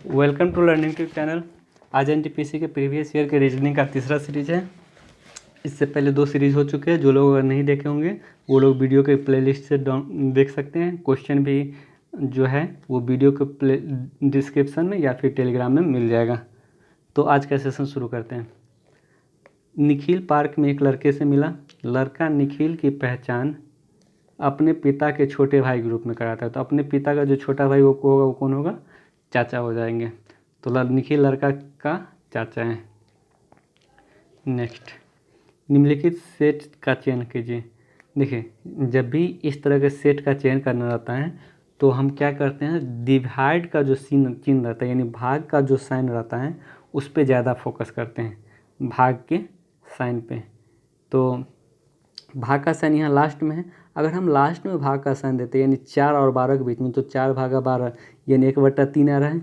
Welcome to learning tube channel. आज NTPC के previous year के रीजनिंग का तीसरा सीरीज है। इससे पहले 2 सीरीज हो चुके हैं। जो लोग अगर नहीं देखे होंगे वो लोग वीडियो के प्लेलिस्ट से देख सकते हैं। क्वेश्चन भी जो है वो वीडियो के डिस्क्रिप्शन में या फिर टेलीग्राम में मिल जाएगा। तो आज का सेशन शुरू करते हैं। निखिल पार्क में एक लड़के से मिला। लड़का निखिल की पहचान अपने पिता के छोटे भाई के रूप में कराता है। तो अपने पिता का जो छोटा भाई वो होगा, वो कौन होगा? चाचा हो जाएंगे। तो निखिल लड़का का चाचा है। नेक्स्ट, निम्नलिखित सेट का चयन कीजिए। देखिए, जब भी इस तरह के सेट का चयन करना रहता है तो हम क्या करते हैं, डिवाइड का जो चिन्ह रहता है यानी भाग का जो साइन रहता है उस पर ज़्यादा फोकस करते हैं, भाग के साइन पे। तो भाग का साइन यहाँ लास्ट में है। अगर हम लास्ट में भाग का साइन देते हैं यानी 4 और 12 के बीच में, तो 4/12 यानी 1/3 आ रहा है,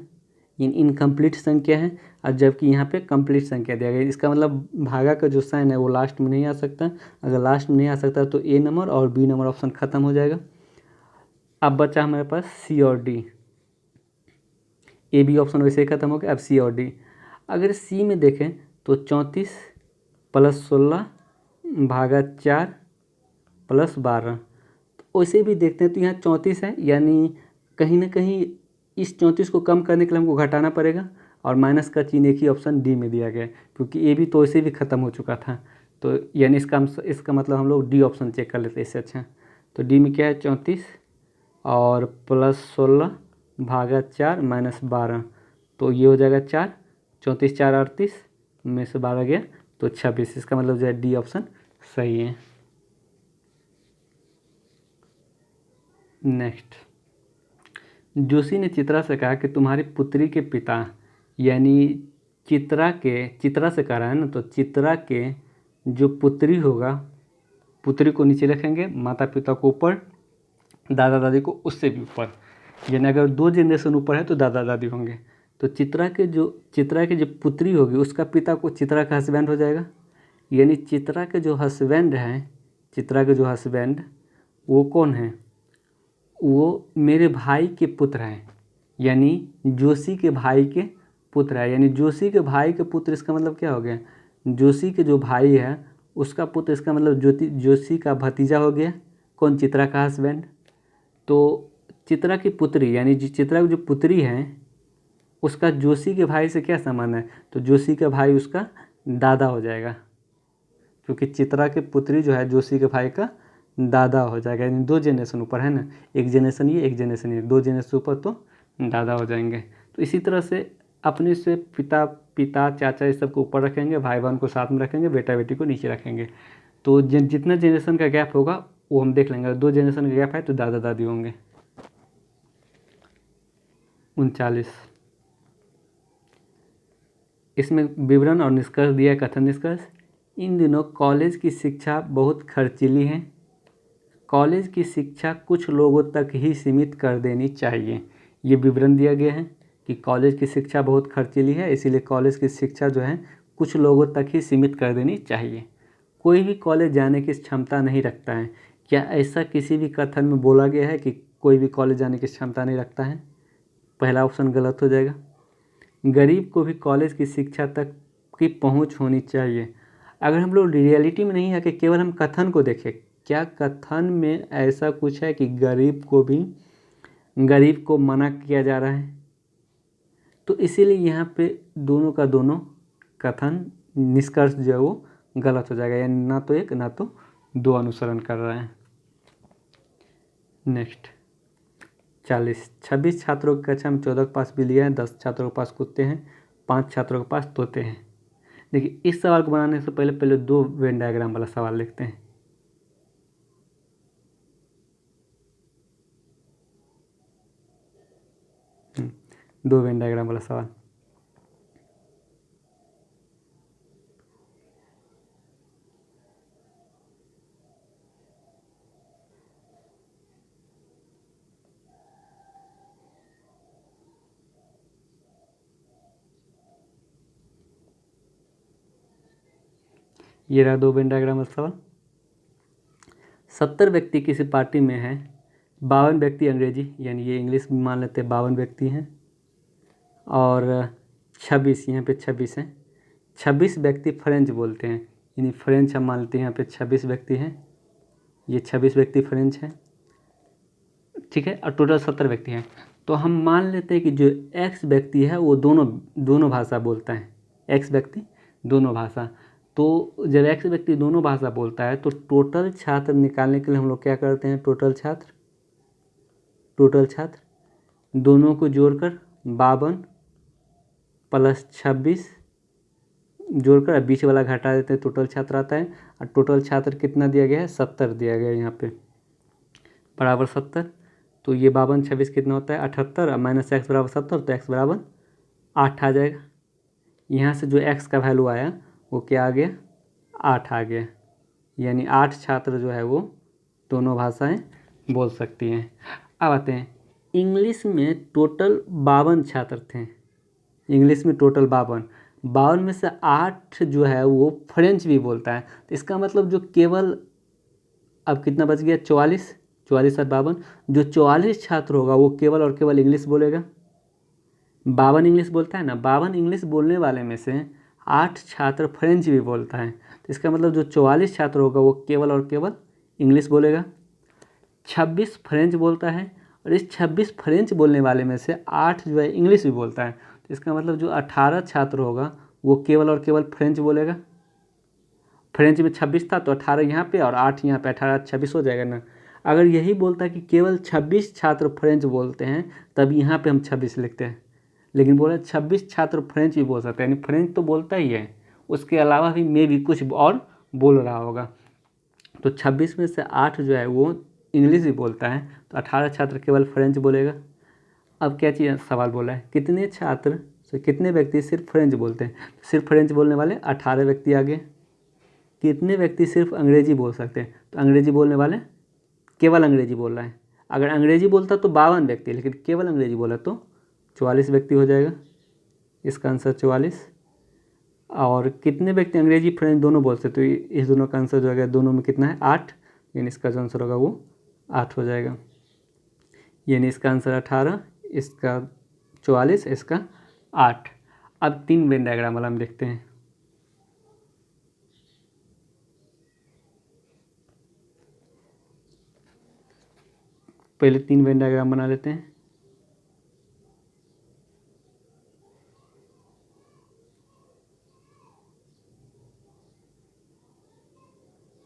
इनकम्प्लीट संख्या है। और जबकि यहाँ पे कंप्लीट संख्या दिया गया है, इसका मतलब भागा का जो साइन है वो लास्ट में नहीं आ सकता। अगर लास्ट में नहीं आ सकता तो ए नंबर और बी नंबर ऑप्शन खत्म हो जाएगा। अब बचा हमारे पास सी और डी। ए बी ऑप्शन वैसे ही खत्म हो गया। अब सी और डी, अगर सी में देखें तो 34 + 16 भागा 4 + 12। तो वैसे भी देखते हैं तो यहाँ 34 है, यानी कहीं ना कहीं इस 34 को कम करने के लिए हमको घटाना पड़ेगा। और माइनस का चिन्ह एक ही ऑप्शन डी में दिया गया है, क्योंकि ए भी तो वैसे भी ख़त्म हो चुका था। तो यानी इसका मतलब हम लोग डी ऑप्शन चेक कर लेते हैं इससे अच्छा। तो डी में क्या है, 34 और +16 भागा 4 - 12। तो ये हो जाएगा 4, 34 4 38 में से 12 गया तो 26। इसका मतलब जो है डी ऑप्शन सही है। नेक्स्ट, जोशी ने चित्रा से कहा कि तुम्हारी पुत्री के पिता, यानी चित्रा से कह रहा है ना, तो चित्रा के जो पुत्री होगा, पुत्री को नीचे रखेंगे, माता पिता को ऊपर, दादा दादी को उससे भी ऊपर। यानी अगर 2 जनरेशन ऊपर है तो दादा दादी होंगे। तो चित्रा की जो पुत्री होगी उसका पिता को चित्रा का हस्बैंड हो जाएगा। यानी चित्रा के जो हस्बैंड हैं, चित्रा के जो हस्बैंड वो कौन है? वो मेरे भाई के पुत्र हैं, यानी जोशी के भाई के पुत्र है। यानी जोशी के भाई के पुत्र, इसका मतलब क्या हो गया, जोशी के जो भाई है उसका पुत्र, इसका मतलब जोशी का भतीजा हो गया। कौन? चित्रा का हस्बैंड। तो चित्रा की पुत्री यानी चित्रा की जो पुत्री है उसका जोशी के भाई से क्या संबंध है? तो जोशी का भाई उसका दादा हो जाएगा, क्योंकि चित्रा की पुत्री जो है जोशी के भाई का दादा हो जाएगा। यानी 2 जनरेशन ऊपर है ना, एक जनरेशन ये, एक जनरेशन ये, 2 जनरेशन ऊपर तो दादा हो जाएंगे। तो इसी तरह से अपने से पिता चाचा इस सब को ऊपर रखेंगे, भाई बहन को साथ में रखेंगे, बेटा बेटी को नीचे रखेंगे। तो जितना जनरेशन का गैप होगा वो हम देख लेंगे। अगर 2 जनरेशन का गैप है तो दादा दादी होंगे। 39, इसमें विवरण और निष्कर्ष दिया है। कथन निष्कर्ष, इन दिनों कॉलेज की शिक्षा बहुत खर्चीली है। कॉलेज की शिक्षा कुछ लोगों तक ही सीमित कर देनी चाहिए। ये विवरण दिया गया है कि कॉलेज की शिक्षा बहुत खर्चीली है, इसीलिए कॉलेज की शिक्षा जो है कुछ लोगों तक ही सीमित कर देनी चाहिए। कोई भी कॉलेज जाने की क्षमता नहीं रखता है। क्या ऐसा किसी भी कथन में बोला गया है कि कोई भी कॉलेज जाने की क्षमता नहीं रखता है? पहला ऑप्शन गलत हो जाएगा। गरीब को भी कॉलेज की शिक्षा तक की पहुंच होनी चाहिए। अगर हम लोग रियलिटी में नहीं है कि केवल हम कथन को देखें, क्या कथन में ऐसा कुछ है कि गरीब को मना किया जा रहा है? तो इसीलिए यहाँ पे दोनों का दोनों कथन निष्कर्ष जो है वो गलत हो जाएगा, यानी ना तो एक ना तो 2 अनुसरण कर रहा है। नेक्स्ट, 40, 26 छात्रों की कक्षा में 14 के पास बिल्लियाँ हैं, 10 छात्रों के पास कुत्ते हैं, 5 छात्रों के पास तोते हैं। देखिए, इस सवाल को बनाने से पहले 2 वेन डायग्राम वाला सवाल लिखते हैं। दो वेन डायग्राम वाला सवाल। ये रहा 2 वेन डायग्राम वाला सवाल। 70 व्यक्ति किसी पार्टी में हैं, 52 व्यक्ति अंग्रेजी, यानी ये इंग्लिश मान लेते हैं, 52 व्यक्ति हैं और 26, यहाँ पे 26 है। 26 व्यक्ति फ्रेंच बोलते हैं, यानी फ्रेंच हम मानते हैं यहाँ पे 26 व्यक्ति हैं, ये 26 व्यक्ति फ्रेंच हैं, ठीक है। और टोटल 70 व्यक्ति हैं। तो हम मान लेते हैं कि जो एक्स व्यक्ति है वो दोनों भाषा बोलता है, एक्स व्यक्ति दोनों भाषा। तो जब एक्स व्यक्ति दोनों भाषा बोलता है तो टोटल छात्र निकालने के लिए हम लोग क्या करते हैं, टोटल छात्र दोनों को जोड़कर 52 प्लस 26 जोड़कर बीच वाला घटा देते हैं, टोटल छात्र आता है। और टोटल छात्र कितना दिया गया है, 70 दिया गया है यहाँ पे, बराबर 70। तो ये 52 26 कितना होता है, 78, और माइनस एक्स बराबर 70, तो एक्स बराबर 8 आ जाएगा। यहाँ से जो एक्स का वैल्यू आया वो क्या आ गया, 8 आ गया, यानी 8 छात्र जो है वो दोनों भाषाएं बोल सकती हैं। अब आते हैं इंग्लिश में टोटल 52 छात्र थे, इंग्लिश में टोटल 52 में से 8 जो है वो फ्रेंच भी बोलता है। तो इसका मतलब जो केवल अब कितना बच गया, 44 और 52, जो 44 छात्र होगा वो केवल और केवल इंग्लिश बोलेगा। 52 इंग्लिश बोलता है ना, 52 इंग्लिश बोलने वाले में से 8 छात्र फ्रेंच भी बोलता है। तो इसका मतलब जो 44 छात्र होगा वो केवल और केवल इंग्लिश बोलेगा। 26 फ्रेंच बोलता है, और इस 26 फ्रेंच बोलने वाले में से 8 जो है इंग्लिश भी बोलता है। तो इसका मतलब जो 18 छात्र होगा वो केवल और केवल फ्रेंच बोलेगा। फ्रेंच में 26 था तो 18 यहाँ पे और 8 यहाँ पे, 18 26 हो जाएगा ना। अगर यही बोलता है कि केवल 26 छात्र फ्रेंच बोलते हैं तब यहाँ पे हम 26 लिखते हैं, लेकिन बोला 26 छात्र फ्रेंच भी बोल सकते हैं, यानी फ्रेंच तो बोलता ही है, उसके अलावा भी मे भी कुछ और बोल रहा होगा। तो 26 में से 8 जो है वो इंग्लिश भी बोलता है, तो 18 छात्र केवल फ्रेंच बोलेगा। अब क्या चीज़ सवाल बोला है, कितने छात्र से कितने व्यक्ति सिर्फ फ्रेंच बोलते हैं, सिर्फ फ्रेंच बोलने वाले 18 व्यक्ति आ गए। कितने व्यक्ति सिर्फ अंग्रेजी बोल सकते हैं, तो अंग्रेजी बोलने वाले केवल अंग्रेजी बोल रहा है। अगर अंग्रेजी बोलता तो 52 व्यक्ति, लेकिन केवल अंग्रेजी बोला तो 44 व्यक्ति हो जाएगा, इसका आंसर 44। और कितने व्यक्ति अंग्रेजी फ्रेंच दोनों बोल सकते, तो इस दोनों का आंसर जो है दोनों में कितना है, 8, यानी इसका जो आंसर होगा वो 8 हो जाएगा, यानी इसका आंसर 18, इसका 44, इसका 8। अब 3 वेन डायग्राम वाला हम देखते हैं। पहले 3 वेन डायग्राम बना लेते हैं।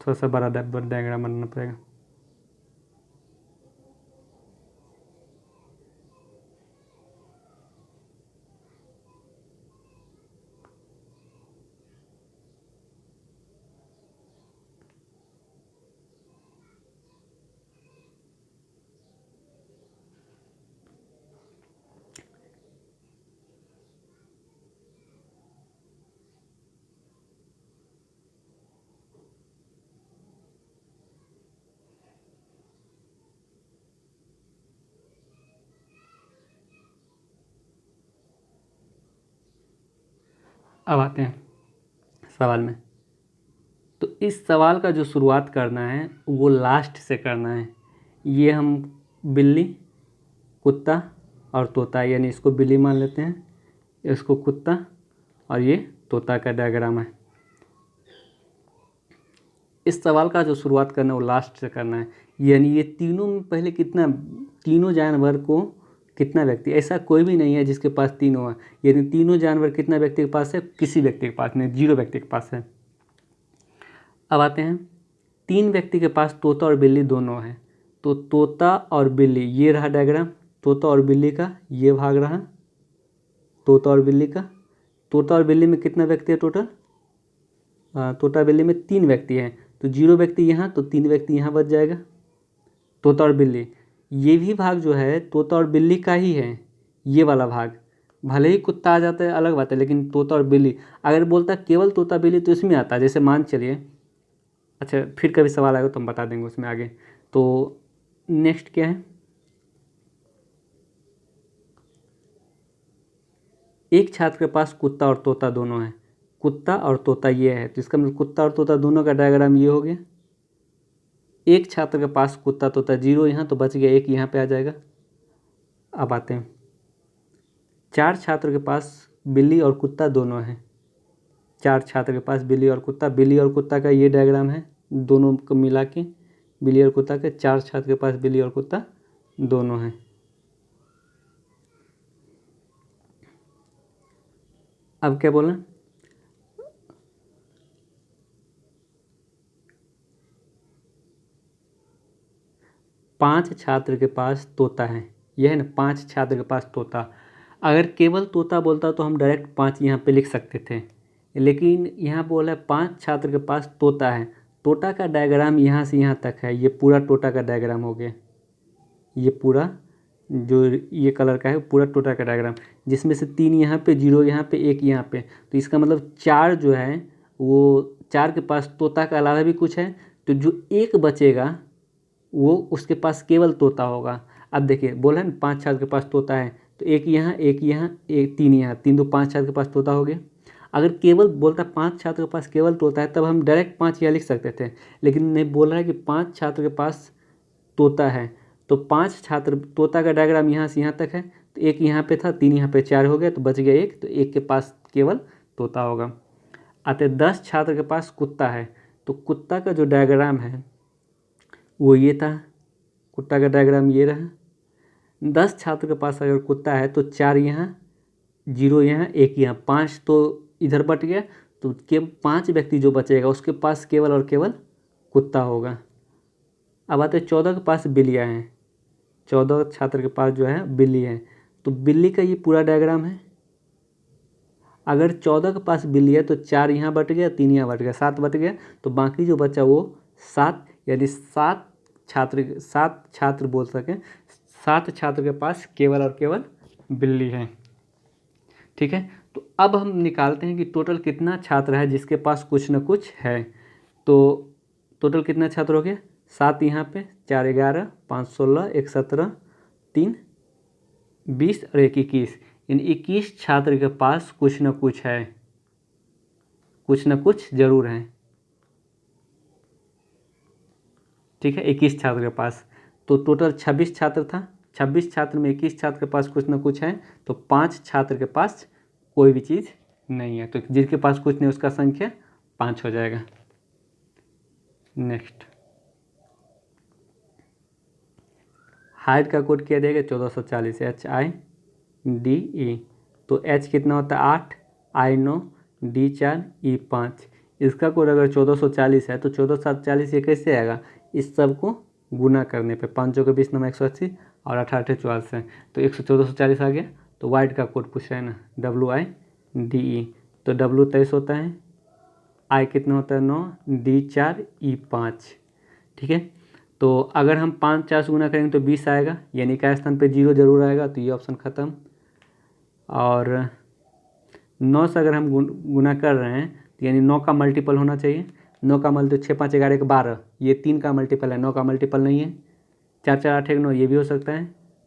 थोड़ा सा बड़ा डायग्राम बनाना पड़ेगा। अब आते हैं सवाल में। तो इस सवाल का जो शुरुआत करना है वो लास्ट से करना है। ये हम बिल्ली, कुत्ता और तोता, यानी इसको बिल्ली मान लेते हैं, इसको कुत्ता और ये तोता का डायग्राम है। इस सवाल का जो शुरुआत करना है वो लास्ट से करना है, यानी ये तीनों में पहले कितना, तीनों जानवर को कितना व्यक्ति, ऐसा कोई भी नहीं है जिसके पास तीनों है, यानी तीनों जानवर कितना व्यक्ति के पास है, किसी व्यक्ति के पास नहीं, 0 व्यक्ति के पास है। अब आते हैं 3 व्यक्ति के पास तोता और बिल्ली दोनों है। तो तोता और बिल्ली, ये रहा डायग्राम, तोता और बिल्ली का ये भाग रहा, तोता और बिल्ली का। तोता और बिल्ली में कितना व्यक्ति है टोटल, तोता बिल्ली में 3 व्यक्ति हैं, तो 0 व्यक्ति यहाँ, तो 3 व्यक्ति यहाँ बच जाएगा। तोता और बिल्ली, ये भी भाग जो है तोता और बिल्ली का ही है, ये वाला भाग, भले ही कुत्ता आ जाता है अलग बात है, लेकिन तोता और बिल्ली, अगर बोलता केवल तोता बिल्ली तो इसमें आता है, जैसे मान चलिए, अच्छा फिर कभी सवाल आएगा तो हम बता देंगे उसमें आगे। तो नेक्स्ट क्या है, एक छात्र के पास कुत्ता और तोता दोनों है, कुत्ता और तोता ये है, तो इसका मतलब कुत्ता और तोता दोनों का डायग्राम ये हो गया। एक छात्र के पास कुत्ता तोता 0 यहाँ, तो बच गया 1 यहाँ पे आ जाएगा। अब आते हैं 4 छात्र के पास बिल्ली और कुत्ता दोनों हैं। 4 छात्र के पास बिल्ली और कुत्ता का ये डायग्राम है, दोनों को मिला के बिल्ली और कुत्ता के 4 छात्र के पास बिल्ली और कुत्ता दोनों हैं। अब क्या बोला, 5 छात्र के पास तोता है, यह है ना, 5 छात्र के पास तोता। अगर केवल तोता बोलता तो हम डायरेक्ट 5 यहाँ पे लिख सकते थे, लेकिन यहाँ बोला है 5 छात्र के पास तोता है। तोता का डायग्राम यहाँ से यहाँ तक है, ये पूरा तोता का डायग्राम हो गया, ये पूरा जो ये कलर का है पूरा तोता का डायग्राम, जिसमें से 3 यहाँ पे, 0 यहाँ पे, 1 यहाँ पे। तो इसका मतलब 4 जो है वो 4 के पास तोता के अलावा भी कुछ है, तो जो 1 बचेगा वो उसके पास केवल तोता होगा। अब देखिए बोला है ना 5 छात्र के पास तोता है, तो 1 यहाँ, 1 यहाँ, 1 3 यहाँ, 3 2 5 छात्र के पास तोता हो गया। अगर केवल बोलता 5 छात्र के पास केवल तोता है तब हम डायरेक्ट 5 यहाँ लिख सकते थे, लेकिन नहीं, बोल रहा है कि 5 छात्र के पास तोता है। तो 5 छात्र, तोता का डायग्राम यहाँ से यहाँ तक है, तो 1 यहाँ पे था, 3 यहाँ पे, 4 हो गया, तो बच गया 1, तो 1 के पास केवल तोता होगा। आते 10 छात्र के पास कुत्ता है, तो कुत्ता का जो डायग्राम है वो ये था, कुत्ता का डायग्राम ये रहा। 10 छात्र के पास अगर कुत्ता है तो 4 यहाँ, 0 यहाँ, 1 यहाँ, 5 तो इधर बट गया, तो केवल 5 व्यक्ति जो बचेगा उसके पास केवल और केवल कुत्ता होगा। अब आते 14 के पास बिल्लियाँ हैं, 14 छात्र के पास जो है बिल्ली है, तो बिल्ली का ये पूरा डायग्राम है। अगर 14 के पास बिल्ली है तो 4 यहाँ बट गया, 3 यहाँ बट गया, 7 बट गया, तो बाकी जो बचा वो 7, यानी 7 छात्र बोल सकें, 7 छात्र के पास केवल और केवल बिल्ली है। ठीक है, तो अब हम निकालते हैं कि टोटल कितना छात्र है जिसके पास कुछ न कुछ है। तो टोटल कितना छात्र हो गया, 7 यहाँ पे, 4 11, 5 16, 1 17, 3 20 और 1 21, इन 21 छात्र के पास कुछ न कुछ है, कुछ न कुछ जरूर है। ठीक है, 21 छात्र के पास, तो टोटल 26 छात्र था, 26 छात्र में 21 छात्र के पास कुछ न कुछ है, तो 5 छात्र के पास कोई भी चीज़ नहीं है, तो जिसके पास कुछ नहीं उसका संख्या 5 हो जाएगा। नेक्स्ट, हाइट का कोड क्या देगा, 1440 HIDE, तो H कितना होता है 8, I 9, D 4, E 5। इसका कोड अगर 1440 है तो 1440 ये कैसे आएगा, इस सब को गुना करने पे, 5 के 20 9 180 और 8 8 44 है, तो 1440 आ गया। तो वाइट का कोड पूछ रहा है ना, WIDE, तो W 23 होता है, I कितना होता है 9, D 4, E 5। ठीक है, तो अगर हम 5 4 से गुना करेंगे तो 20 आएगा, यानी का स्थान पे 0 जरूर आएगा, तो ये ऑप्शन ख़त्म। और 9 से अगर हम गुना कर रहे हैं तो यानी 9 का मल्टीपल होना चाहिए, 9 का मल्टीपल 6 5 11 12, ये 3 का मल्टीपल है, 9 का मल्टीपल नहीं है। 4 4 8 1 9 ये भी हो सकता है,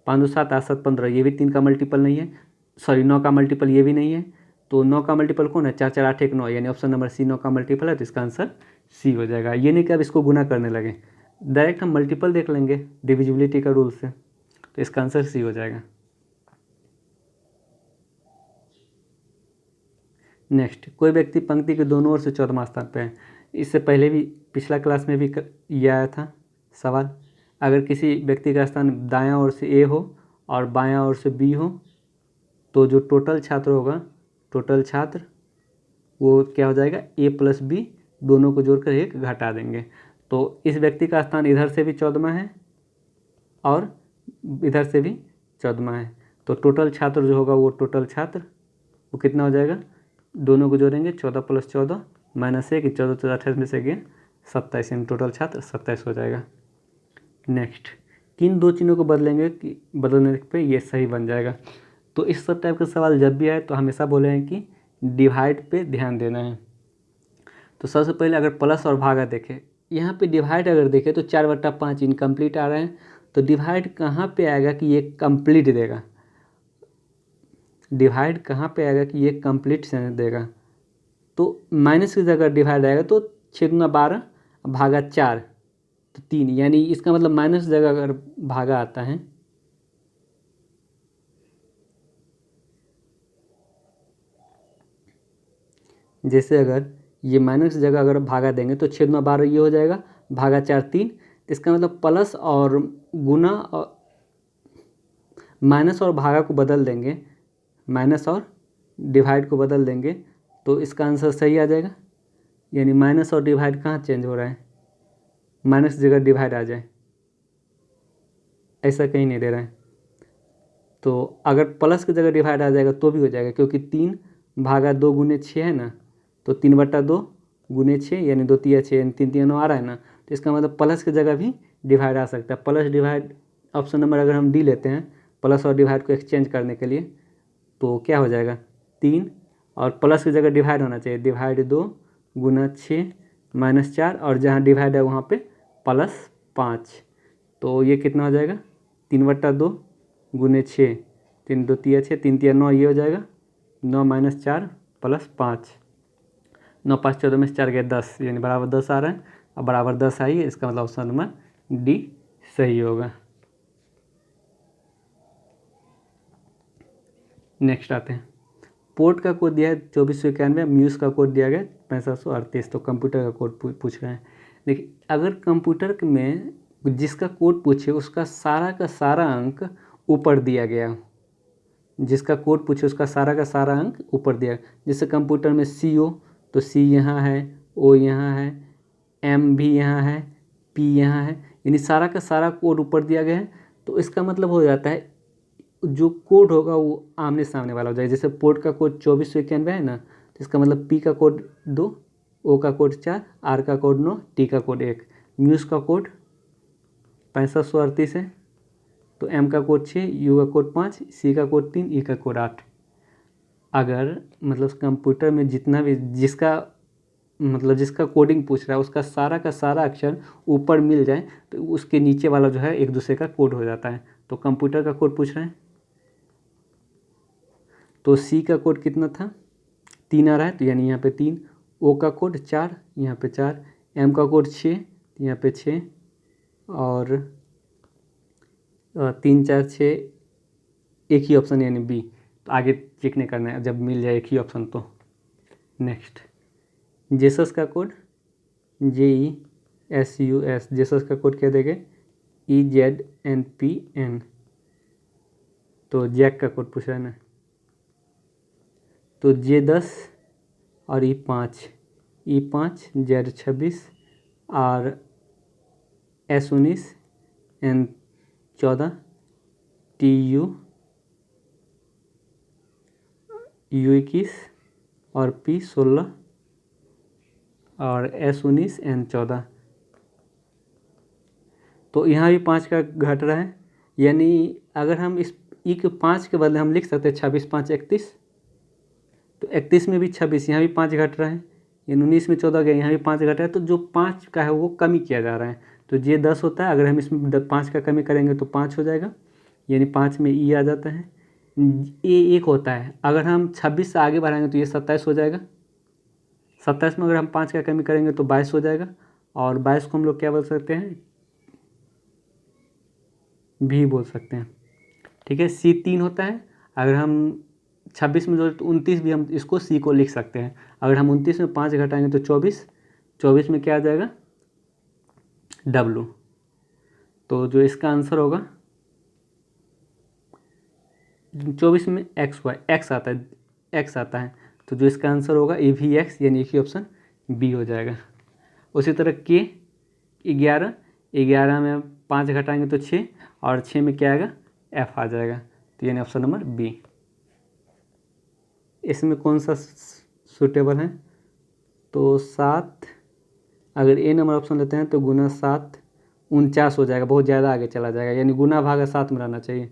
5 2 7 8 7 15 ये भी 3 का मल्टीपल नहीं है, सॉरी 9 का मल्टीपल ये भी नहीं है। तो 9 का मल्टीपल कौन है, 4 4 8 1 9, यानी ऑप्शन नंबर सी 9 का मल्टीपल है, तो इसका आंसर सी हो जाएगा। ये नहीं कि अब इसको गुना करने लगे, डायरेक्ट हम मल्टीपल देख लेंगे डिविजिबिलिटी का रूल से, तो इसका आंसर सी हो जाएगा। नेक्स्ट, कोई व्यक्ति पंक्ति के दोनों ओर से 14वां स्थान पे है। इससे पहले भी पिछला क्लास में भी ये आया था सवाल, अगर किसी व्यक्ति का स्थान दायां ओर से ए हो और बायां ओर से बी हो तो जो टोटल छात्र होगा, टोटल छात्र वो क्या हो जाएगा, ए प्लस बी, दोनों को जोड़कर 1 घटा देंगे। तो इस व्यक्ति का स्थान इधर से भी 14वां है और इधर से भी 14वां है, तो टोटल छात्र जो होगा वो टोटल छात्र वो कितना हो जाएगा, दोनों को जोड़ेंगे 14 + 14 -1, 14 14 28 में से गए 27, यानी टोटल छात्र 27 हो जाएगा। नेक्स्ट, किन 2 चिन्हों को बदलेंगे कि बदलने पे ये सही बन जाएगा। तो इस सब टाइप के सवाल जब भी आए तो हमेशा बोले हैं कि डिवाइड पे ध्यान देना है। तो सबसे पहले अगर प्लस और भागा देखें, यहाँ पे डिवाइड अगर देखें तो 4/5 इनकम्प्लीट आ रहे हैं, तो डिवाइड कहाँ पे आएगा कि ये कंप्लीट देगा, डिवाइड कहाँ पे आएगा कि ये कंप्लीट से देगा। तो माइनस की जगह डिवाइड आएगा, तो 6 × 12 भागा 4, तो 3, यानी इसका मतलब माइनस जगह अगर भागा आता है जैसे अगर ये माइनस की जगह अगर भागा देंगे तो 6×12 ये हो जाएगा, भागा 4 3। इसका मतलब प्लस और गुना और माइनस और भागा को बदल देंगे, माइनस और डिवाइड को बदल देंगे तो इसका आंसर सही आ जाएगा। यानी माइनस और डिवाइड कहाँ चेंज हो रहा है, माइनस की जगह डिवाइड आ जाए, ऐसा कहीं नहीं दे रहा है। तो अगर प्लस की जगह डिवाइड आ जाएगा तो भी हो जाएगा, क्योंकि 3/2 गुने 6 है ना, तो 3/2 गुने 6 यानी 2 3 6 यानी 3 3 9 आ रहा है ना, तो इसका मतलब प्लस की जगह भी डिवाइड आ सकता है। प्लस डिवाइड ऑप्शन नंबर अगर हम डी लेते हैं प्लस और डिवाइड को एक्सचेंज करने के लिए, तो क्या हो जाएगा 3 और प्लस की जगह डिवाइड होना चाहिए, डिवाइड 2 गुना 6 -4 और जहाँ डिवाइड है वहाँ पे +5। तो ये कितना हो जाएगा 3/2 गुने 6, 3 2 3 6 3 3 9 ये हो जाएगा 9 -4 +5, 9 5 14 में से 4 गए 10 यानी बराबर 10 आ रहा है। अब बराबर 10 आई है, इसका मतलब ऑप्शन नंबर डी सही होगा। नेक्स्ट आते हैं, पोर्ट का कोड दिया है 2491, म्यूज़ का कोड दिया गया 6538। तो कंप्यूटर का कोड पूछ रहे हैं। देखिए अगर कंप्यूटर में जिसका कोड पूछे उसका सारा का सारा अंक ऊपर दिया गया, जिसका कोड पूछे उसका सारा का सारा अंक ऊपर दिया, जैसे कंप्यूटर में सी हो तो सी यहाँ है, ओ यहाँ है, एम भी यहाँ है, पी यहाँ है, यानी सारा का सारा कोड ऊपर दिया गया है। तो इसका मतलब हो जाता है जो कोड होगा वो आमने सामने वाला हो जाएगा। जैसे पोर्ट का कोड 2491 है ना, तो इसका मतलब पी का कोड 2, ओ का कोड 4, आर का कोड 9, टी का कोड 1, म्यूज़ का कोड 6538 है, तो एम का कोड 6, यू का कोड 5, सी का कोड 3, ई का कोड 8। अगर मतलब कंप्यूटर में जितना भी जिसका कोडिंग पूछ रहा है उसका सारा का सारा अक्षर ऊपर मिल जाए तो उसके नीचे वाला जो है एक दूसरे का कोड हो जाता है। तो कंप्यूटर का कोड पूछ रहे हैं, तो सी का कोड कितना था 3 आ रहा है, तो यानी यहाँ पे 3, ओ का कोड 4, यहाँ पे 4, एम का कोड 6, यहाँ पे 6 और 3 4 6 एक ही ऑप्शन यानी बी। तो आगे चेक नहीं करना है, जब मिल जाए एक ही ऑप्शन तो। नेक्स्ट जेसस का कोड JESUS, जेसस का कोड क्या देंगे EZNPN। तो जैक का कोड पूछ रहा है ना, तो J10 और E5, E5 Z26 और S19 N14 TU U21 और P16 और S19 N14। तो यहाँ भी 5 का घट रहा है, यानी अगर हम इस ई के 5 के बदले हम लिख सकते हैं 26 5 31, तो 31 में भी 26, यहाँ भी 5 घट रहा है, यानी 19 में 14 गया, यहाँ भी 5 घट रहा है। तो जो 5 का है वो कमी किया जा रहा है, तो ये 10 होता है, अगर हम इसमें 5 का कमी करेंगे तो 5 हो जाएगा, यानी 5 में ई आ जाता है। ये 1 होता है, अगर हम 26 से आगे बढ़ाएंगे तो ये 27 हो जाएगा, 27 में अगर हम 5 का कमी करेंगे तो 22 हो जाएगा, और 22 को हम लोग क्या बोल सकते हैं भी बोल सकते हैं। ठीक है, सी 3 होता है, अगर हम 26 में जो 29 भी हम इसको सी को लिख सकते हैं। अगर हम 29 में 5 घटाएंगे तो 24, 24 में क्या आ जाएगा डब्लू। तो जो इसका आंसर होगा 24 में एक्स आता है, तो जो इसका आंसर होगा EVX, यानी एक ही ऑप्शन बी हो जाएगा। उसी तरह के 11 में 5 घटाएंगे तो 6 और 6 में क्या आएगा एफ आ जाएगा, तो यानी ऑप्शन नंबर बी। इसमें कौन सा सूटेबल है, तो 7, अगर ए नंबर ऑप्शन लेते हैं तो गुना 7 49 हो जाएगा, बहुत ज़्यादा आगे चला जाएगा, यानी गुना भागा 7 में रहना चाहिए।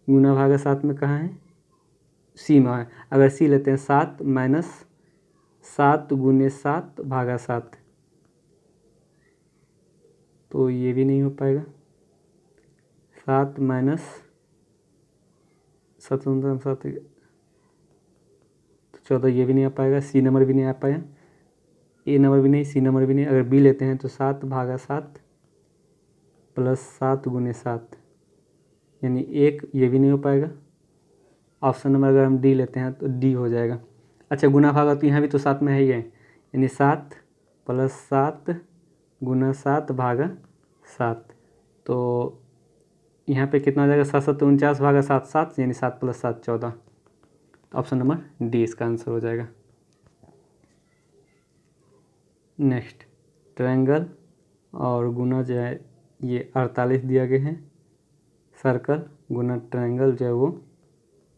गुना भागा 7 में कहाँ है सी में है। अगर सी लेते हैं 7 - 7 गुने 7 भागा 7, तो ये भी नहीं हो पाएगा। 7 - 7 तो 14, ये भी नहीं आ पाएगा। सी नंबर भी नहीं आ पाया, ए नंबर भी नहीं, सी नंबर भी नहीं। अगर बी लेते हैं तो 7 भागा 7 प्लस 7 गुने 7, यानी 1, ये भी नहीं हो पाएगा। ऑप्शन नंबर अगर हम डी लेते हैं तो डी हो जाएगा। अच्छा गुना भागा तो यहाँ भी तो 7 में है ही है, यानी 7 + 7 × 7 भागा 7। तो यहाँ पे कितना हो जाएगा, 7 7 49 भागा 7 7, यानी 7 + 7 14। तो ऑप्शन नंबर डी इसका आंसर हो जाएगा। नेक्स्ट ट्रायंगल और गुना जो है ये 48 दिया गया है, सर्कल गुना ट्रायंगल जो है वो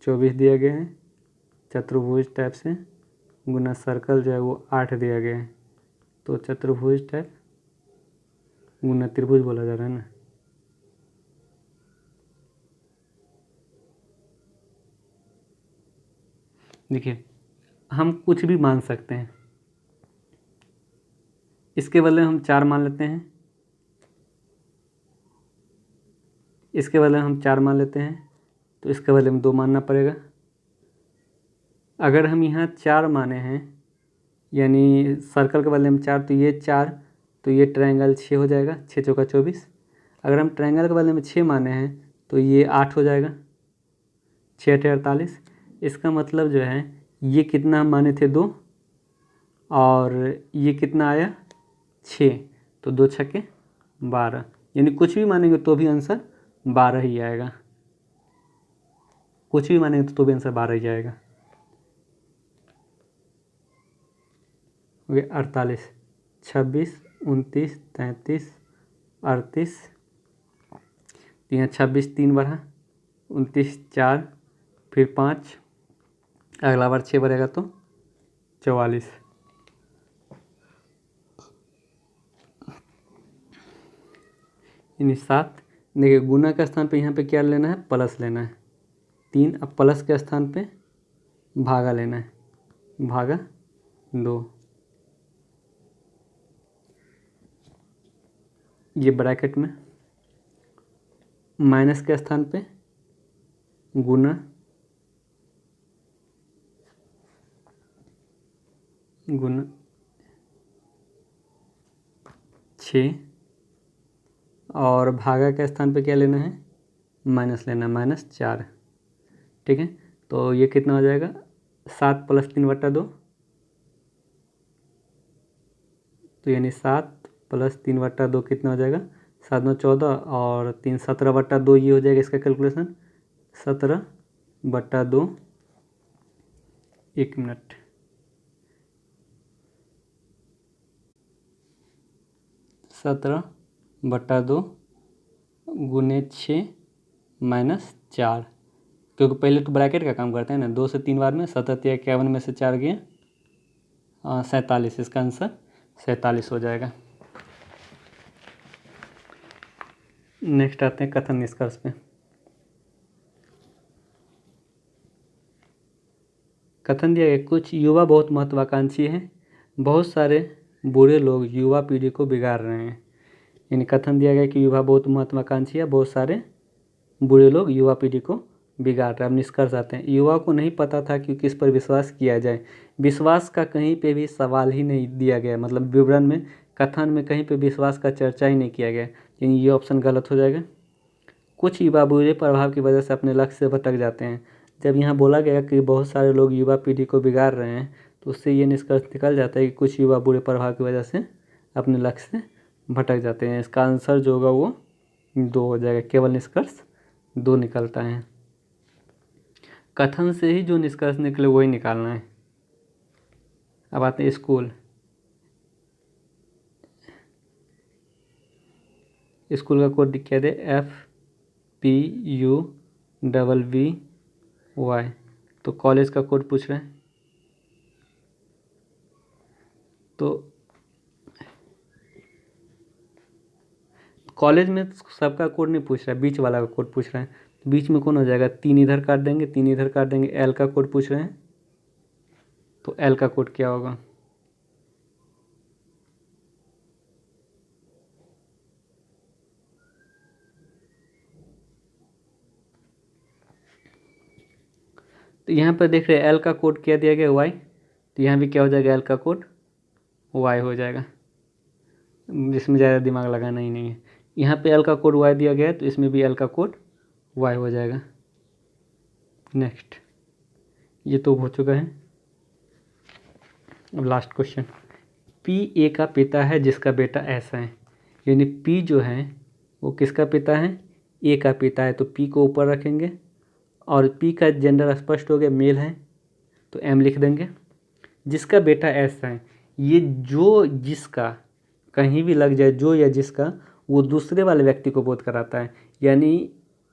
24 दिया गया है, चतुर्भुज टाइप से गुना सर्कल जो है वो 8 दिया गया है। तो चतुर्भुज टाइप गुना त्रिभुज बोला जा रहा है ना। देखिए हम कुछ भी मान सकते हैं, इसके बदले हम 4 मान लेते हैं, इसके बदले हम 4 मान लेते हैं, तो इसके बदले में 2 मानना पड़ेगा। अगर हम यहाँ 4 माने हैं, यानी सर्कल के बदले में 4, तो ये 4, तो ये ट्रायंगल 6 हो जाएगा, 6 चौका 24। अगर हम ट्रायंगल के बदले में 6 माने हैं तो ये 8 हो जाएगा, 6 8 48। इसका मतलब जो है ये कितना हम माने थे 2, और ये कितना आया 6, तो 2 छक्के 12, यानी कुछ भी मानेंगे तो भी आंसर 12 ही आएगा, कुछ भी मानेंगे तो भी आंसर 12 ही आएगा। हो गया 48, 26 29 33 38, यहाँ 26 3 बढ़ा, 29 4, फिर 5, अगला बार 6 बढ़ेगा तो 44। यानी 7। देखिए गुना के स्थान पे यहाँ पे क्या लेना है, प्लस लेना है 3, अब प्लस के स्थान पे भागा लेना है, भागा 2। ये ब्रैकेट में माइनस के स्थान पे गुना गुना 6, और भागा के स्थान पे क्या लेना है, माइनस लेना है, -4। ठीक है, तो ये कितना हो जाएगा, 7 + 3/2, तो यानी 7 + 3/2 कितना हो जाएगा, 7 9 14, और 3 17/2, ये हो जाएगा इसका कैलकुलेशन 17/2। 1 मिनट, 17/2 × 6 - 4, क्योंकि पहले तो ब्रैकेट का काम करते हैं ना, 2 से 3 बार में 17 या 51 में से 4 गए 47, इसका आंसर 47 हो जाएगा। नेक्स्ट आते हैं कथन निष्कर्ष पे। कथन दिया गया, कुछ युवा बहुत महत्वाकांक्षी हैं, बहुत सारे बूढ़े लोग युवा पीढ़ी को बिगाड़ रहे हैं। यानी कथन दिया गया कि युवा बहुत महत्वाकांक्षी है, बहुत सारे बूढ़े लोग युवा पीढ़ी को बिगाड़ रहे हैं। अब निष्कर्ष आते हैं, युवा को नहीं पता था कि किस पर विश्वास किया जाए। विश्वास का कहीं पे भी सवाल ही नहीं दिया गया, मतलब विवरण में कथन में कहीं पे विश्वास का चर्चा ही नहीं किया गया, यानी ये ऑप्शन गलत हो जाएगा। कुछ युवा बुरे प्रभाव की वजह से अपने लक्ष्य से भटक जाते हैं। जब यहाँ बोला गया कि बहुत सारे लोग युवा पीढ़ी को बिगाड़ रहे हैं, तो उससे ये निष्कर्ष निकल जाता है कि कुछ युवा बुरे प्रभाव की वजह से अपने लक्ष्य से भटक जाते हैं। इसका आंसर जो होगा वो 2 हो जाएगा, केवल निष्कर्ष 2 निकलता है। कथन से ही जो निष्कर्ष निकले वही निकालना है। अब आते हैं स्कूल। स्कूल का कोड क्या दे, FPUVVY। तो कॉलेज का कोड पूछ रहे हैं, तो कॉलेज में सबका कोड नहीं पूछ रहा है, बीच वाला का कोड पूछ रहे हैं। तो बीच में कौन हो जाएगा, 3 इधर काट देंगे, 3 इधर काट देंगे, L का कोड पूछ रहे हैं, तो L का कोड क्या होगा, तो यहाँ पर देख रहे हैं L का कोड क्या दिया गया, Y, तो यहाँ भी क्या हो जाएगा, L का कोड Y हो जाएगा, जिसमें ज़्यादा दिमाग लगाना ही नहीं है। यहाँ पे L का कोड Y दिया गया है, तो इसमें भी L का कोड Y हो जाएगा। नेक्स्ट, ये तो हो चुका है। अब लास्ट क्वेश्चन, पी ए का पिता है जिसका बेटा ऐसा है, यानी पी जो है वो किसका पिता है, ए का पिता है, तो पी को ऊपर रखेंगे और पी का जेंडर स्पष्ट हो गया, मेल है तो एम लिख देंगे। जिसका बेटा ऐसा है, ये जो जिसका कहीं भी लग जाए, जो या जिसका, वो दूसरे वाले व्यक्ति को बोध कराता है। यानी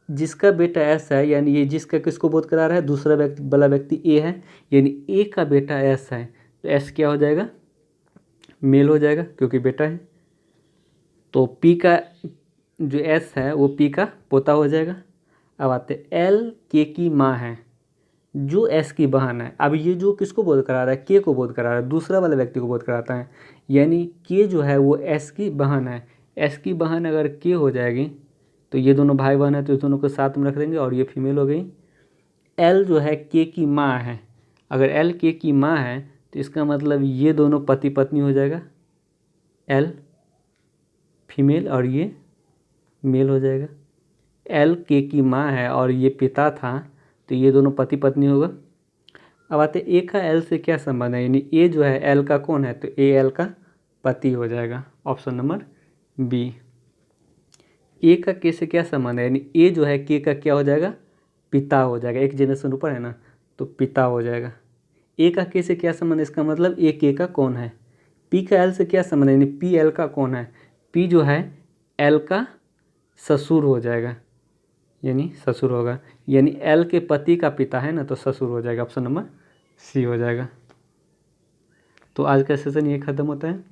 जिसका बेटा ऐसा है, यानी ये जिसका किसको बोध करा रहा है, दूसरा व्यक्ति वाला व्यक्ति ए है, यानी ए का बेटा ऐसा है, तो एस क्या हो जाएगा, मेल हो जाएगा क्योंकि बेटा है। तो पी का जो एस है वो पी का पोता हो जाएगा। अब आते एल के की माँ है, जो एस की बहन है। अब ये जो किसको बोध करा रहा है, के को बोध करा रहा है, दूसरा वाले व्यक्ति को बोध कराता है, यानी के जो है वो एस की बहन है। एस की बहन अगर के हो जाएगी तो ये दोनों भाई बहन है, तो इस दोनों को साथ में रख देंगे और ये फीमेल हो गई। एल जो है के की माँ है, अगर एल के की माँ है तो इसका मतलब ये दोनों पति पत्नी हो जाएगा, एल फीमेल और ये मेल हो जाएगा। एल के की माँ है और ये पिता था, तो ये दोनों पति पत्नी होगा। अब आते ए का एल से क्या संबंध है, यानी ए जो है एल का कौन है, तो ए एल का पति हो जाएगा, ऑप्शन नंबर बी। ए का के से क्या संबंध है, यानी ए जो है के का क्या हो जाएगा, पिता हो जाएगा, एक जनरेशन ऊपर है ना, तो पिता हो जाएगा। ए का के से क्या संबंध है, इसका मतलब ए के का कौन है। पी का एल से क्या संबंध है, यानी पी एल का कौन है, पी जो है एल का ससुर हो जाएगा, यानी ससुर होगा, यानी एल के पति का पिता है ना, तो ससुर हो जाएगा, ऑप्शन नंबर सी हो जाएगा। तो आज का सेशन ये ख़त्म होता है।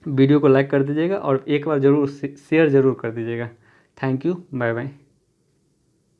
वीडियो को लाइक कर दीजिएगा और एक बार ज़रूर शेयर ज़रूर कर दीजिएगा। Thank you, bye bye.